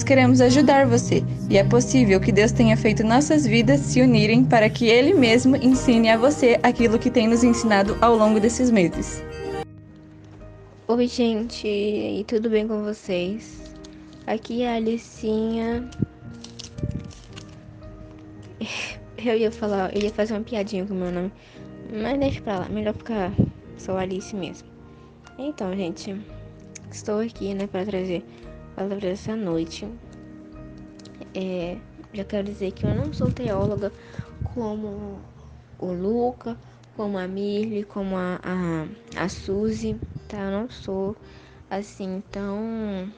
queremos ajudar você, e é possível que Deus tenha feito nossas vidas se unirem para que Ele mesmo ensine a você aquilo que tem nos ensinado ao longo desses meses. Oi, gente, e tudo bem com vocês? Aqui é a Alicinha. Eu ia fazer uma piadinha com o meu nome, mas deixa pra lá, melhor ficar só Alice mesmo. Então, gente, estou aqui, né, para trazer palavras essa noite. Já quero dizer que eu não sou teóloga como o Luca, como a Mirly, como a Suzy, tá? Eu não sou assim tão,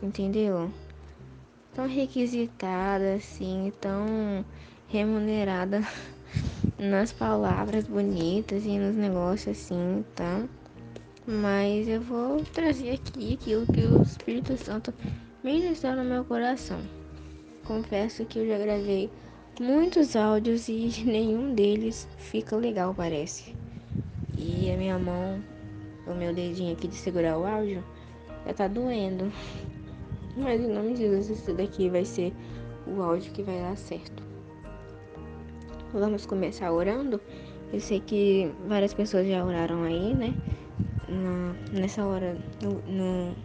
entendeu? Tão requisitada, assim, tão remunerada nas palavras bonitas e nos negócios assim, tá? Mas eu vou trazer aqui aquilo que o Espírito Santo ministrou no meu coração. Confesso que eu já gravei muitos áudios e nenhum deles fica legal, parece. E a minha mão, o meu dedinho aqui de segurar o áudio, já tá doendo. Mas em nome de Jesus, esse daqui vai ser o áudio que vai dar certo. Vamos começar orando. Eu sei que várias pessoas já oraram aí, né? Nessa hora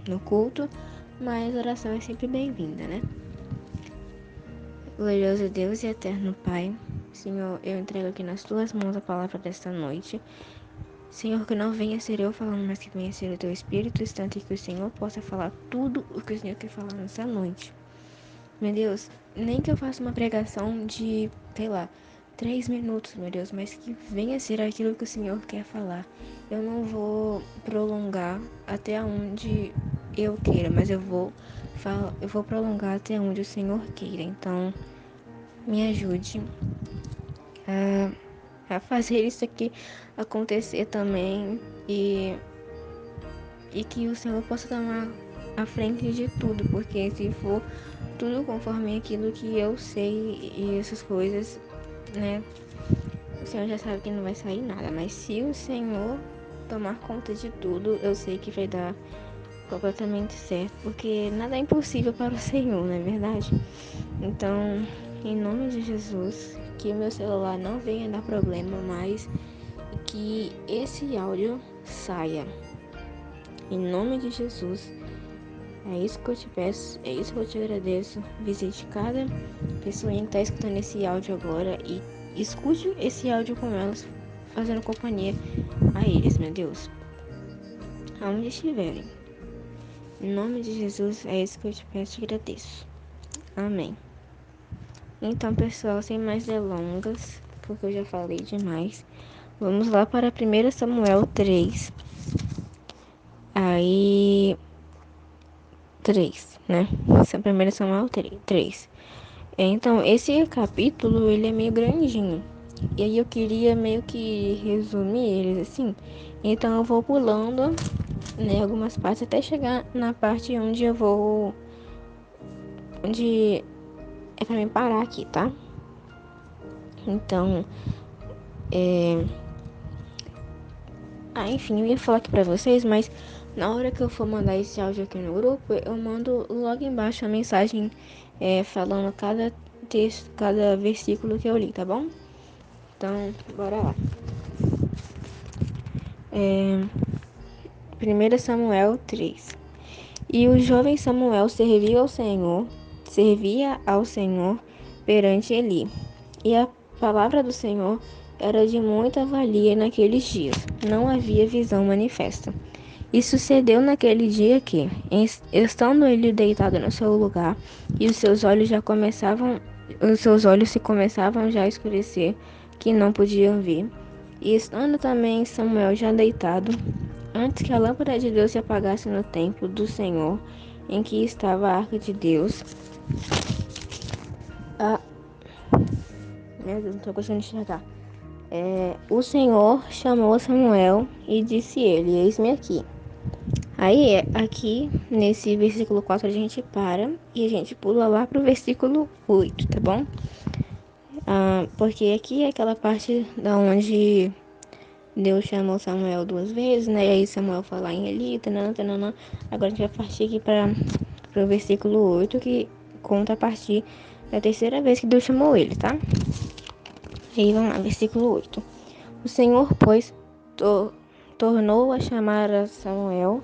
no culto. Mas a oração é sempre bem-vinda, né? Glorioso Deus e eterno Pai, Senhor, eu entrego aqui nas tuas mãos a palavra desta noite. Senhor, que não venha ser eu falando, mas que venha ser o teu Espírito Santo e que o Senhor possa falar tudo o que o Senhor quer falar nessa noite. Meu Deus, nem que eu faça uma pregação de, sei lá, 3 minutos, meu Deus, mas que venha ser aquilo que o Senhor quer falar. Eu não vou prolongar até onde eu queira, mas eu vou prolongar até onde o Senhor queira. Então, me ajude a fazer isso aqui acontecer também e que o Senhor possa tomar a frente de tudo, porque se for tudo conforme aquilo que eu sei e essas coisas, né, o Senhor já sabe que não vai sair nada, mas se o Senhor tomar conta de tudo, eu sei que vai dar completamente certo, porque nada é impossível para o Senhor, não é verdade? Então, em nome de Jesus, que o meu celular não venha dar problema mais e que esse áudio saia. Em nome de Jesus, é isso que eu te peço, é isso que eu te agradeço. Visite cada pessoa que está escutando esse áudio agora e escute esse áudio com elas, fazendo companhia a eles, meu Deus, aonde estiverem. Em nome de Jesus, é isso que eu te peço e agradeço. Amém. Então, pessoal, sem mais delongas, porque eu já falei demais, vamos lá para 1 Samuel 3. Aí, 3, né? 1 Samuel 3. Então, esse capítulo, ele é meio grandinho. E aí eu queria meio que resumir eles assim. Então eu vou pulando, né, algumas partes até chegar na parte onde eu vou... Onde é pra mim parar aqui, tá? Então, enfim, eu ia falar aqui pra vocês, mas na hora que eu for mandar esse áudio aqui no grupo, eu mando logo embaixo a mensagem falando cada texto, cada versículo que eu li, tá bom? Então, bora lá. 1 Samuel 3. E o jovem Samuel servia ao Senhor perante Eli. E a palavra do Senhor era de muita valia naqueles dias. Não havia visão manifesta. E sucedeu naquele dia que, estando ele deitado no seu lugar, e os seus olhos se começavam já a escurecer, que não podiam ver. E estando também Samuel já deitado, antes que a lâmpada de Deus se apagasse no templo do Senhor, em que estava a arca de Deus, a... Meu Deus, não estou conseguindo enxergar. O Senhor chamou Samuel e disse ele: Eis-me aqui. Aí, aqui nesse versículo 4 a gente para e a gente pula lá pro versículo 8, tá bom? Porque aqui é aquela parte da onde Deus chamou Samuel 2 vezes, né? E aí Samuel fala em Eli, tanana, tanana. Agora a gente vai partir aqui para pro versículo 8, que conta a partir da terceira vez que Deus chamou ele, tá? E aí vamos lá, versículo 8. O Senhor, pois, tornou a chamar a Samuel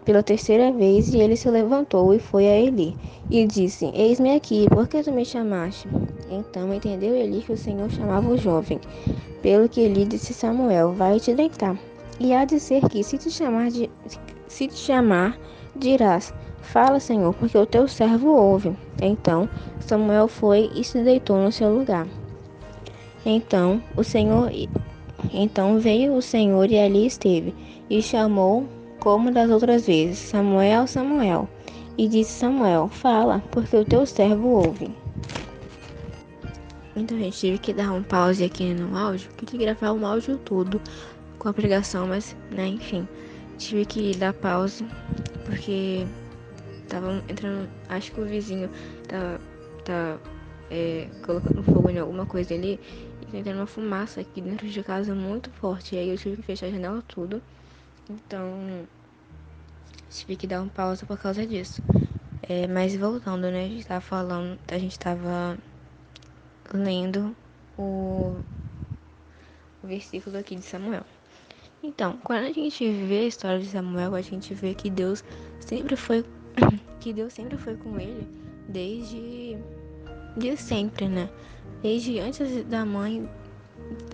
pela terceira vez, e ele se levantou e foi a Eli, e disse: Eis-me aqui, por que tu me chamaste? Então entendeu Eli que o Senhor chamava o jovem. Pelo que Eli disse: Samuel, vai te deitar. E há de ser que, se te chamar, dirás: Fala, Senhor, porque o teu servo ouve. Então Samuel foi e se deitou no seu lugar. Então o Senhor então veio o Senhor e ali esteve, e chamou, como das outras vezes: Samuel, Samuel. E disse Samuel: Fala, porque o teu servo ouve. Então, gente, tive que dar um pause aqui no áudio. Queria gravar um áudio todo com a pregação, mas, né, enfim. Tive que dar pause, porque tava entrando. Acho que o vizinho tá colocando fogo em alguma coisa ali. E tá entrando uma fumaça aqui dentro de casa muito forte. E aí eu tive que fechar a janela tudo. Então, tive que dar um pausa por causa disso. Mas voltando, né? A gente tava lendo o versículo aqui de Samuel. Então, quando a gente vê a história de Samuel, a gente vê que Deus sempre foi com ele desde sempre, né? Desde antes da mãe,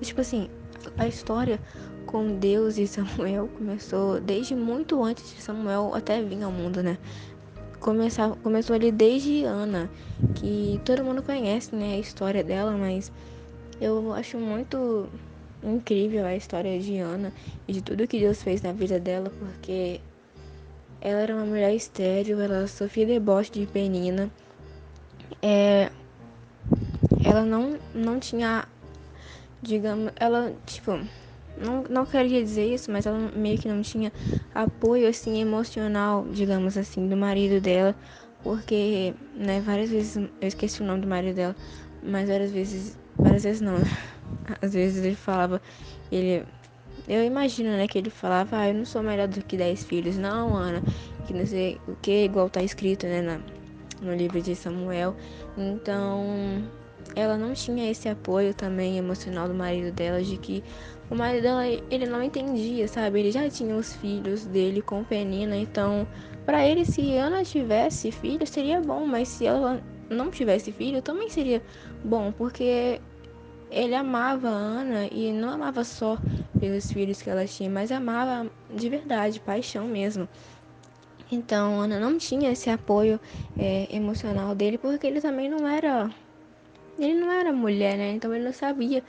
tipo assim, a história com Deus e Samuel começou desde muito antes de Samuel até vir ao mundo, né? Começou ali desde Ana, que todo mundo conhece, né, a história dela, mas eu acho muito incrível a história de Ana e de tudo que Deus fez na vida dela, porque ela era uma mulher estéril, ela sofria deboche de Penina, ela não tinha, digamos, ela, tipo, não queria dizer isso, mas ela meio que não tinha apoio, assim, emocional, digamos assim, do marido dela, porque, né, várias vezes, eu esqueci o nome do marido dela, mas várias vezes não, às vezes ele falava, eu imagino, né, que ele falava: eu não sou melhor do que 10 filhos, não, Ana, que não sei o que, igual tá escrito, né, no livro de Samuel. Então, ela não tinha esse apoio também emocional do marido dela, de que o marido dela, ele não entendia, sabe? Ele já tinha os filhos dele com Penina, então, pra ele, se Ana tivesse filho, seria bom, mas se ela não tivesse filho, também seria bom, porque ele amava a Ana e não amava só pelos filhos que ela tinha, mas amava de verdade, paixão mesmo. Então, Ana não tinha esse apoio emocional dele, porque ele não era mulher, né? Então ele não sabia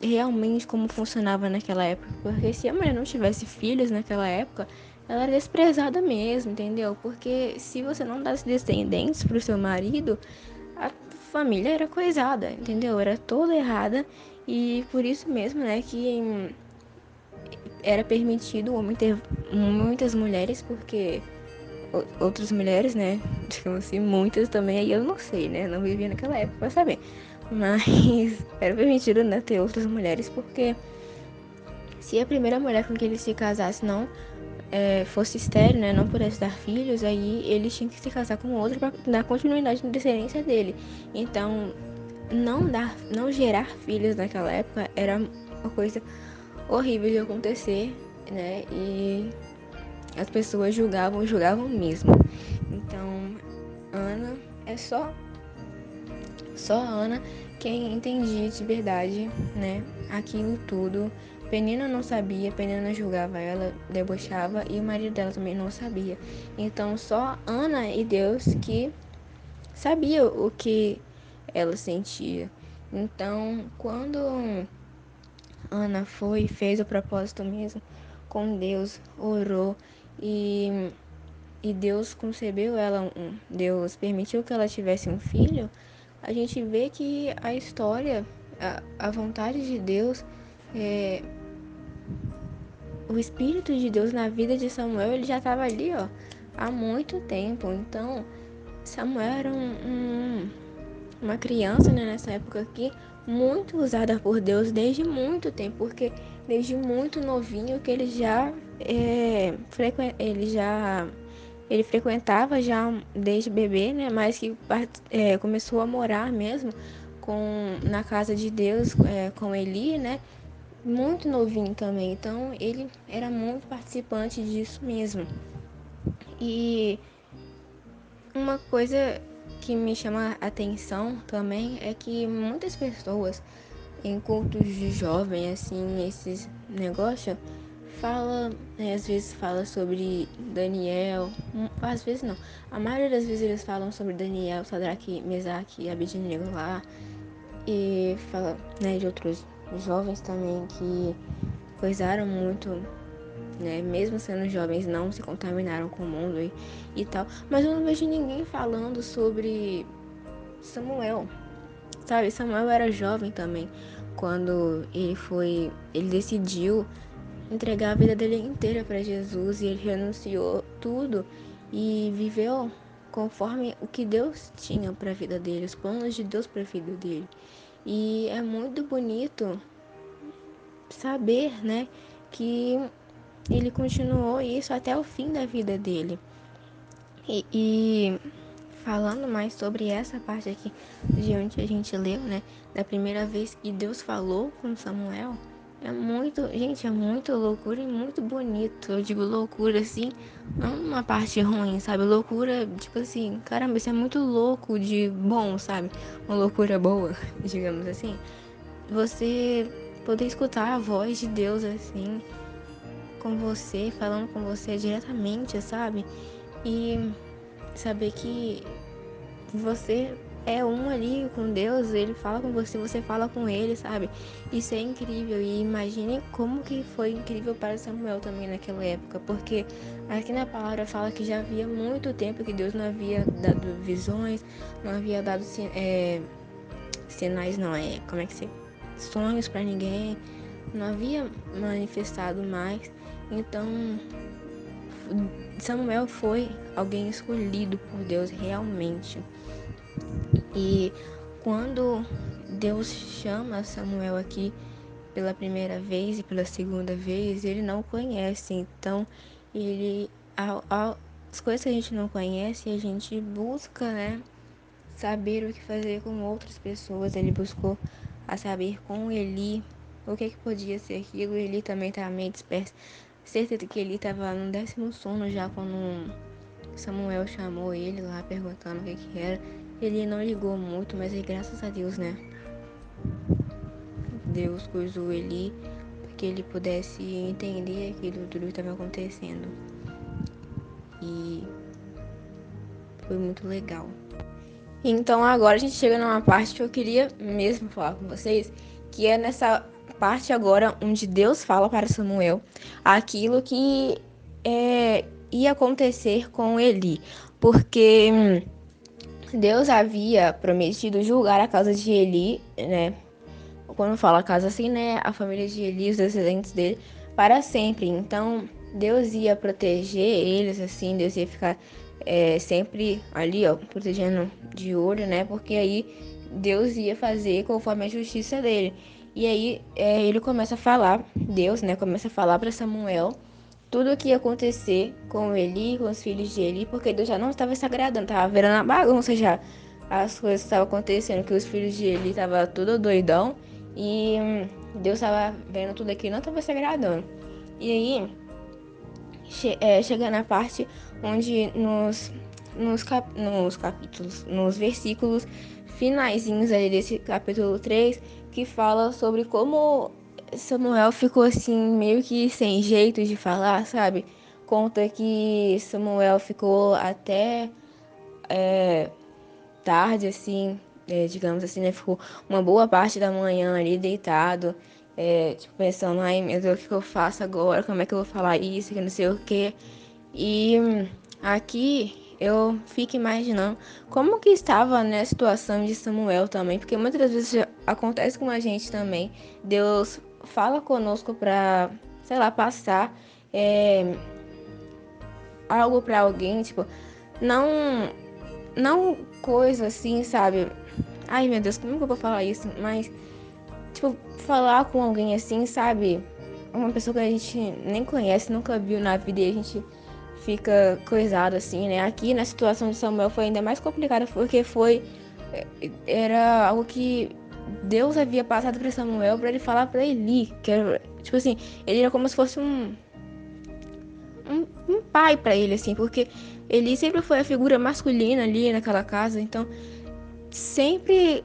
realmente como funcionava naquela época. Porque se a mulher não tivesse filhos naquela época, ela era desprezada mesmo, entendeu? Porque se você não desse descendentes pro seu marido, a família era coisada, entendeu? Era toda errada. E por isso mesmo, né, que era permitido o homem ter muitas mulheres, porque outras mulheres, né, digamos assim, muitas também, aí eu não sei, né, não vivia naquela época pra saber. Mas era permitido, né, ter outras mulheres, porque se a primeira mulher com que ele se casasse não fosse estéril, né, não pudesse dar filhos, aí ele tinha que se casar com outra para dar continuidade na descendência dele. Então, não gerar filhos naquela época era uma coisa horrível de acontecer, né? E as pessoas julgavam mesmo. Então, Ana é só Ana quem entendia de verdade, né? Aquilo tudo. Penina não sabia, Penina julgava ela, debochava, e o marido dela também não sabia. Então, só Ana e Deus que sabia o que ela sentia. Então, quando Ana foi e fez o propósito mesmo com Deus, orou e, e Deus concebeu ela, Deus permitiu que ela tivesse um filho, a gente vê que a história, a vontade de Deus, o Espírito de Deus na vida de Samuel, ele já estava ali, ó, há muito tempo. Então, Samuel era uma criança, né, nessa época aqui, muito usada por Deus desde muito tempo, porque desde muito novinho que ele já ele frequentava já desde bebê, né? Mas que começou a morar mesmo na casa de Deus com Eli, né? Muito novinho também. Então ele era muito participante disso mesmo. E uma coisa que me chama a atenção também é que muitas pessoas em cultos de jovem, assim, esses negócios, às vezes fala sobre Daniel, às vezes não, a maioria das vezes eles falam sobre Daniel, Sadraque, Mesaque e Abednego lá, e fala, né, de outros jovens também que coisaram muito, né, mesmo sendo jovens, não se contaminaram com o mundo e tal, mas eu não vejo ninguém falando sobre Samuel, sabe? Samuel era jovem também quando ele decidiu entregar a vida dele inteira para Jesus e ele renunciou tudo e viveu conforme o que Deus tinha para a vida dele, os planos de Deus para a vida dele. E é muito bonito saber, né, que ele continuou isso até o fim da vida dele. E falando mais sobre essa parte aqui de onde a gente leu, né, da primeira vez que Deus falou com Samuel, é muito loucura e muito bonito. Eu digo loucura assim, não uma parte ruim, sabe? Loucura, tipo assim, caramba, isso é muito louco de bom, sabe? Uma loucura boa, digamos assim. Você poder escutar a voz de Deus assim, com você, falando com você diretamente, sabe? E saber que você é um ali com Deus, ele fala com você, você fala com ele, sabe? Isso é incrível. E imagine como que foi incrível para Samuel também naquela época, porque aqui na palavra fala que já havia muito tempo que Deus não havia dado visões, não havia dado sinais, não é, como é que se sonhos para ninguém, não havia manifestado mais. Então Samuel foi alguém escolhido por Deus realmente. E quando Deus chama Samuel aqui pela primeira vez e pela segunda vez, ele não conhece. Então, ele as coisas que a gente não conhece, a gente busca, né, saber o que fazer com outras pessoas. Ele buscou a saber com Eli o que podia ser aquilo. Eli também estava meio disperso. Certeza que ele estava no 10º sono já quando Samuel chamou ele lá perguntando o que era. Ele não ligou muito, mas aí, graças a Deus, né? Deus usou ele para que ele pudesse entender aquilo tudo que estava acontecendo. E foi muito legal. Então agora a gente chega numa parte que eu queria mesmo falar com vocês, que é nessa parte agora onde Deus fala para Samuel aquilo que ia acontecer com Eli. Porque Deus havia prometido julgar a casa de Eli, né? Quando fala casa assim, né? A família de Eli, os descendentes dele, para sempre. Então, Deus ia proteger eles, assim, Deus ia ficar sempre ali, ó, protegendo de olho, né? Porque aí Deus ia fazer conforme a justiça dele. E aí ele começa a falar, Deus, né? Começa a falar para Samuel tudo o que ia acontecer com Eli, com os filhos de Eli, porque Deus já não estava se agradando, estava virando a bagunça já. As coisas que estavam acontecendo, que os filhos de Eli estavam tudo doidão e Deus estava vendo tudo aquilo e não estava se agradando. E aí, chega na parte onde nos capítulos, nos versículos finaizinhos ali desse capítulo 3, que fala sobre como Samuel ficou assim, meio que sem jeito de falar, sabe? Conta que Samuel ficou até tarde, assim, digamos assim, né? Ficou uma boa parte da manhã ali deitado, tipo, pensando, ai meu Deus, o que eu faço agora? Como é que eu vou falar isso? Que não sei o quê. E aqui eu fico imaginando como que estava, né, a situação de Samuel também, porque muitas das vezes acontece com a gente também. Deus fala conosco pra, sei lá, passar algo pra alguém, tipo, não, não coisa assim, sabe? Ai meu Deus, como que eu vou falar isso? Mas, tipo, falar com alguém assim, sabe? Uma pessoa que a gente nem conhece, nunca viu na vida e a gente fica coisado assim, né? Aqui na situação de Samuel foi ainda mais complicado porque era algo que Deus havia passado para Samuel para ele falar para Eli, que era, tipo assim, ele era como se fosse um pai para ele, assim, porque Eli sempre foi a figura masculina ali naquela casa, então sempre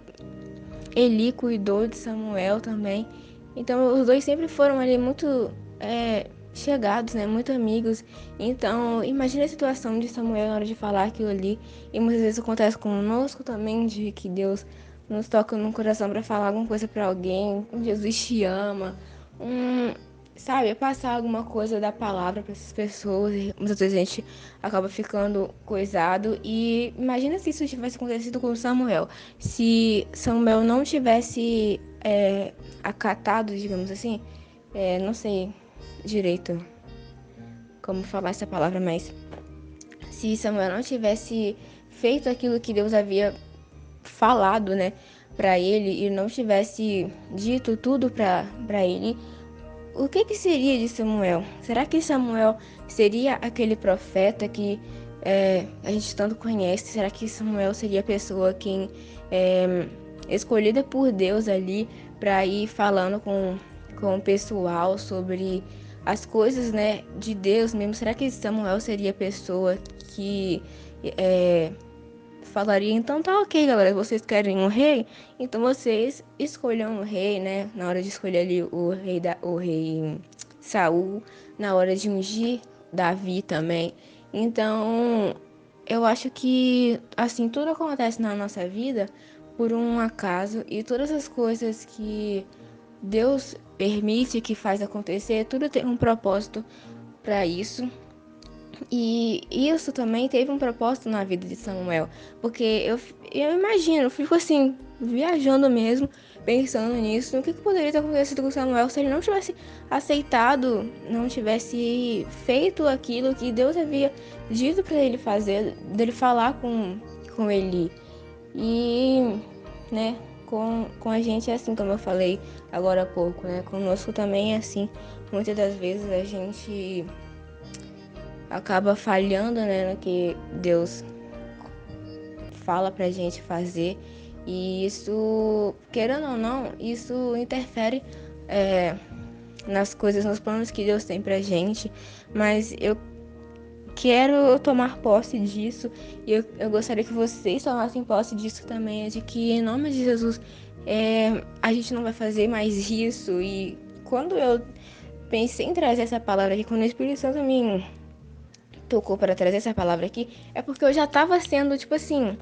Eli cuidou de Samuel também. Então os dois sempre foram ali muito chegados, né? Muito amigos. Então imagina a situação de Samuel na hora de falar aquilo ali. E muitas vezes acontece conosco também, de que Deus nos toca no coração para falar alguma coisa para alguém. Jesus te ama. Sabe, passar alguma coisa da palavra para essas pessoas. E muitas vezes a gente acaba ficando coisado. E imagina se isso tivesse acontecido com Samuel. Se Samuel não tivesse acatado, digamos assim, não sei direito como falar essa palavra, mas se Samuel não tivesse feito aquilo que Deus havia falado, né, para ele e não tivesse dito tudo para ele, o que seria de Samuel? Será que Samuel seria aquele profeta que a gente tanto conhece? Será que Samuel seria a pessoa quem escolhida por Deus ali para ir falando com o pessoal sobre as coisas, né, de Deus mesmo? Será que Samuel seria a pessoa que falaria, então tá ok, galera, vocês querem um rei? Então vocês escolham um rei, né? Na hora de escolher ali o rei Saul, na hora de ungir Davi também. Então, eu acho que assim, tudo acontece na nossa vida por um acaso e todas as coisas que Deus permite que faz acontecer, tudo tem um propósito para isso. E isso também teve um propósito na vida de Samuel, porque eu imagino, eu fico assim, viajando mesmo, pensando nisso, o que poderia ter acontecido com Samuel se ele não tivesse aceitado, não tivesse feito aquilo que Deus havia dito para ele fazer, dele falar com Eli. E, né, com a gente é assim, como eu falei agora há pouco, né, conosco também é assim, muitas das vezes a gente acaba falhando, né, no que Deus fala pra gente fazer. E isso, querendo ou não, isso interfere nas coisas, nos planos que Deus tem pra gente. Mas eu quero tomar posse disso e eu gostaria que vocês tomassem posse disso também, de que em nome de Jesus a gente não vai fazer mais isso. E quando eu pensei em trazer essa palavra aqui, quando o Espírito Santo me tocou para trazer essa palavra aqui, é porque eu já tava sendo, tipo assim,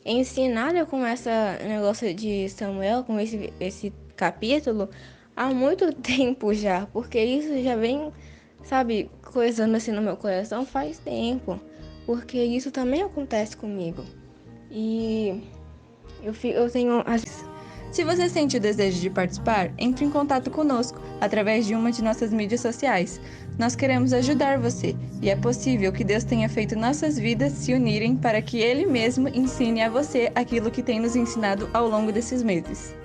ensinada com esse negócio de Samuel, com esse capítulo, há muito tempo já, porque isso já vem, sabe, coisando assim no meu coração faz tempo, porque isso também acontece comigo. E eu tenho as Se você sente o desejo de participar, entre em contato conosco através de uma de nossas mídias sociais. Nós queremos ajudar você e é possível que Deus tenha feito nossas vidas se unirem para que Ele mesmo ensine a você aquilo que tem nos ensinado ao longo desses meses.